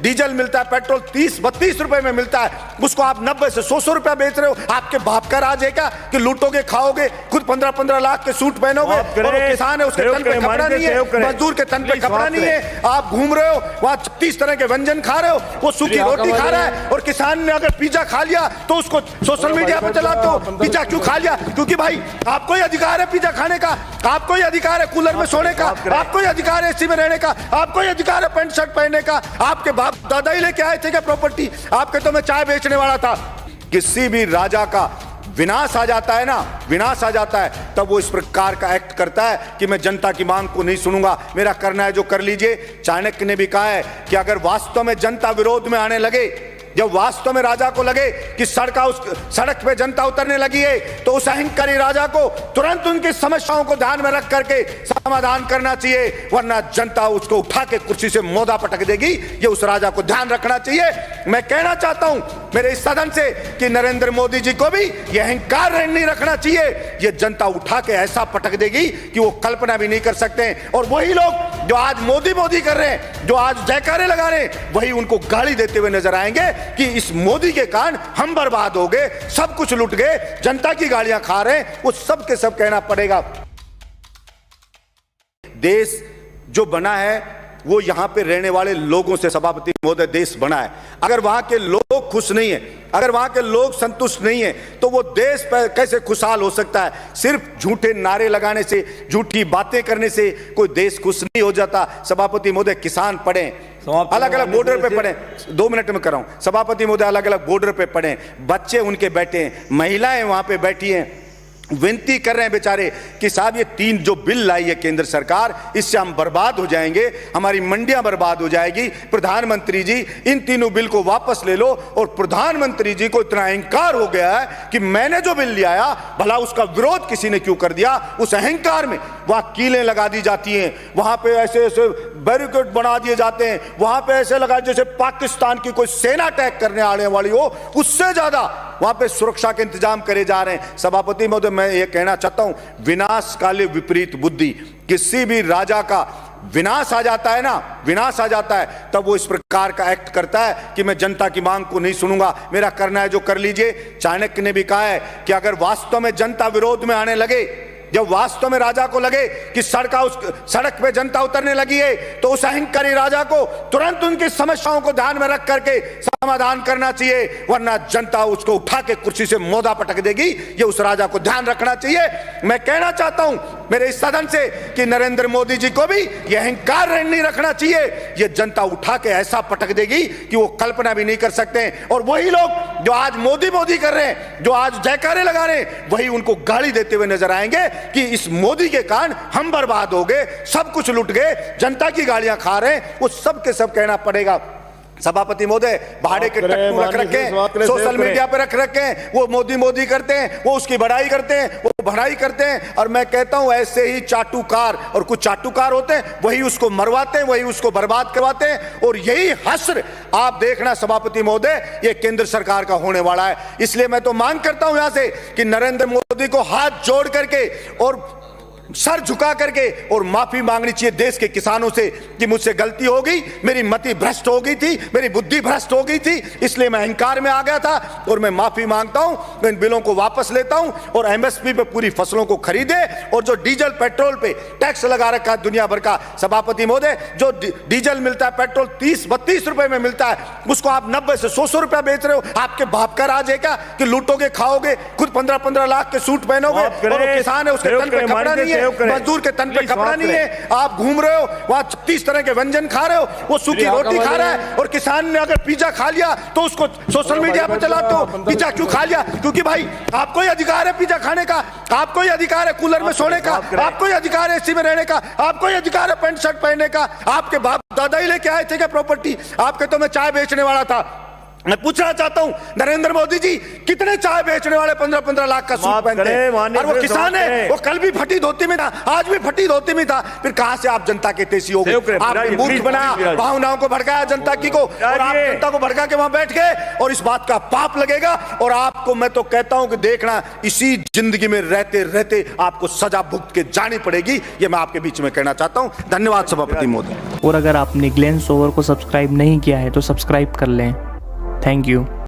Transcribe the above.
Diesel मिलता है, petrol 30-32 रुपए में मिलता है, उसको आप 90 से 100 रुपया बेच रहे हो। आपके बाप का राज है क्या कि लूटोगे, खाओगे, खुद 15-15 लाख के सूट पहनोगे और किसान है उसके तन पे कपड़ा नहीं है, मजदूर के तन पे कपड़ा नहीं है, आप घूम रहे हो वहां 36 तरह के व्यंजन खा रहे हो, वो सूखी रोटी खा रहा है। और किसान ने अगर पिज्जा खा लिया तो उसको सोशल मीडिया पे चलाते हो, पिज्जा क्यों खा लिया? क्योंकि भाई आपको ही अधिकार है पिज्जा खाने का, आपको ही अधिकार है कूलर में सोने का, आपको ही अधिकार है एसी में रहने का, आपको ही अधिकार है पैंट शर्ट पहनने का। आपके बाप दादा ही लेके आए थे क्या प्रॉपर्टी? आपके तो मैं चाय बेचने वाला था। किसी भी राजा का विनाश आ जाता है ना, विनाश आ जाता है, तब वो इस प्रकार का एक्ट करता है कि मैं जनता की मांग को नहीं सुनूंगा, मेरा करना है जो कर लीजिए। चाणक्य ने भी कहा है कि अगर वास्तव में जनता विरोध में आने लगे, जब वास्तव में राजा को लगे कि सड़क पे जनता उतरने लगी है, तो उस अहंकारी राजा को तुरंत उनकी समस्याओं को ध्यान में रख करके समाधान करना चाहिए, वरना जनता उसको उठा के कुर्सी से मोदा पटक देगी। ये उस राजा को ध्यान रखना चाहिए। मैं कहना चाहता हूं मेरे इस सदन से कि नरेंद्र मोदी जी को भी ये अहंकार नहीं रखना चाहिए। ये जनता उठा के ऐसा पटक देगी कि वो कल्पना भी नहीं कर सकते। और वही लोग जो आज मोदी मोदी कर रहे हैं, जो आज जयकारे लगा रहे हैं, वही उनको गाली देते हुए नजर आएंगे कि इस मोदी के कारण हम बर्बाद हो गए, सब कुछ लुट गए, जनता की गालियां खा रहे हैं। वो सब के सब कहना पड़ेगा। देश जो बना है वो यहां पे रहने वाले लोगों से, सभापति महोदय, देश बना है। अगर वहां के लोग खुश नहीं है, अगर वहां के लोग संतुष्ट नहीं है, तो वो देश पर कैसे खुशहाल हो सकता है? सिर्फ झूठे नारे लगाने से, झूठी बातें करने से कोई देश खुश नहीं हो जाता। सभापति महोदय, किसान पढ़े, अलग अलग बॉर्डर पे पड़े, 2 मिनट में कर रहा हूं सभापति महोदय, अलग अलग बॉर्डर पे पड़े, बच्चे उनके बैठे हैं, महिलाएं वहां पे बैठी हैं, विनती कर रहे हैं बेचारे कि साहब ये 3 जो बिल लाई है केंद्र सरकार, इससे हम बर्बाद हो जाएंगे, हमारी मंडियां बर्बाद हो जाएगी। प्रधानमंत्री जी इन तीनों बिल को वापस ले लो। और प्रधानमंत्री जी को इतना अहंकार हो गया है कि मैंने जो बिल ले आया, भला उसका विरोध किसी ने क्यों कर दिया? उस अहंकार में वहां कीलें लगा दी जाती हैं, वहां पे ऐसे ऐसे बैरिकेड बना दिए जाते हैं, वहां पे ऐसे लगा जैसे पाकिस्तान की कोई सेना अटैक करने आने वाली हो, उससे ज्यादा वहां पे सुरक्षा के इंतजाम करे जा रहे हैं। सभापति महोदय, मैं ये कहना चाहता हूं, विनाश काले विपरीत बुद्धि। किसी भी राजा का विनाश आ जाता है ना, विनाश आ जाता है, तब वो इस प्रकार का एक्ट करता है कि मैं जनता की मांग को नहीं सुनूंगा, मेरा करना है जो कर लीजिए। चाणक्य ने भी कहा है कि अगर वास्तव में जनता विरोध में आने लगे, जब वास्तव में राजा को लगे कि सड़क पे जनता उतरने लगी है, तो उस अहंकारी राजा को तुरंत उनकी समस्याओं को ध्यान में रख करके समाधान करना चाहिए, वरना जनता उसको उठा के कुर्सी से मोदा पटक देगी। ये उस राजा को ध्यान रखना चाहिए। मैं कहना चाहता हूं मेरे इस सदन से कि नरेंद्र मोदी जी को भी ये अहंकार नहीं रखना चाहिए। ये जनता उठा के ऐसा पटक देगी कि वो कल्पना भी नहीं कर सकते। और वही लोग जो आज मोदी मोदी कर रहे हैं, जो आज जयकारे लगा रहे हैं, वही उनको गाली देते हुए नजर आएंगे कि इस मोदी के कारण हम बर्बाद हो गए, सब कुछ लुट गए, जनता की गालियां खा रहे हैं। वो सब के सब कहना पड़ेगा। सभापति महोदय, भाड़े के टट्टू रख रखे, सोशल मीडिया पे रख रखे हैं, वो मोदी मोदी करते हैं, वो उसकी बड़ाई करते हैं, वो बढ़ाई करते हैं। और मैं कहता हूं ऐसे ही चाटुकार, और कुछ चाटुकार होते हैं, वही उसको मरवाते हैं, वही उसको बर्बाद करवाते हैं। और यही हश्र आप देखना सभापति महोदय, ये केंद्र सरकार का होने वाला है। इसलिए मैं तो मांग करता हूं यहां से कि नरेंद्र मोदी को हाथ जोड़ करके और सर झुका करके और माफी मांगनी चाहिए देश के किसानों से कि मुझसे गलती हो गई, मेरी मति भ्रष्ट हो गई थी, मेरी बुद्धि भ्रष्ट हो गई थी, इसलिए मैं अहंकार में आ गया था और मैं माफी मांगता हूं, मैं इन बिलों को वापस लेता हूं और एमएसपी पे पूरी फसलों को खरीदे। और जो डीजल पेट्रोल पे टैक्स लगा रखा है दुनिया भर का, सभापति महोदय, जो डीजल मिलता है, पेट्रोल 30-32 रुपए में मिलता है, उसको आप 90 से 100 रुपया बेच रहे हो। आपके बाप का राज है क्या कि लूटोगे, खाओगे, खुद 15-15 लाख के सूट पहनोगे और किसान है उसके तन पे कपड़ा नहीं है, मजदूर के तन पे कपड़ा नहीं है, आप घूम रहे हो वहां 36 तरह के व्यंजन खा रहे हो, वो सूखी रोटी खा रहा है। और किसान ने अगर पिज्जा खा लिया तो उसको सोशल मीडिया पे चलाते हो, पिज्जा क्यों खा लिया? क्योंकि भाई आपको ही अधिकार है पिज्जा खाने का, आपको ही अधिकार है कूलर में सोने का, आपको ही अधिकार है एसी में रहने का, आपको ही अधिकार है पैंट शर्ट पहनने का। आपके बाप दादा ही लेके आए थे क्या प्रॉपर्टी? आपके तो मैं चाय बेचने वाला था। मैं पूछना चाहता हूं नरेंद्र मोदी जी, कितने चाय बेचने वाले 15-15 लाख का सूट पहनते हैं, और वो किसान है, वो कल भी फटी धोती में था, आज भी फटी धोती में था, फिर कहां से आप जनता के तेजी हो गए? आपने मूर्ख बनाया, भावनाओं को भड़काया जनता की को, और आप जनता को भड़का के वहां बैठ गए, और इस बात का पाप लगेगा। और आपको मैं तो कहता हूं कि देखना, इसी जिंदगी में रहते रहते आपको सजा भुगत के जानी पड़ेगी। ये मैं आपके बीच में कहना चाहता हूं। धन्यवाद सभापति महोदय। और अगर आपने ग्लेंस ओवर को सब्सक्राइब नहीं किया है तो सब्सक्राइब कर लें। Thank you.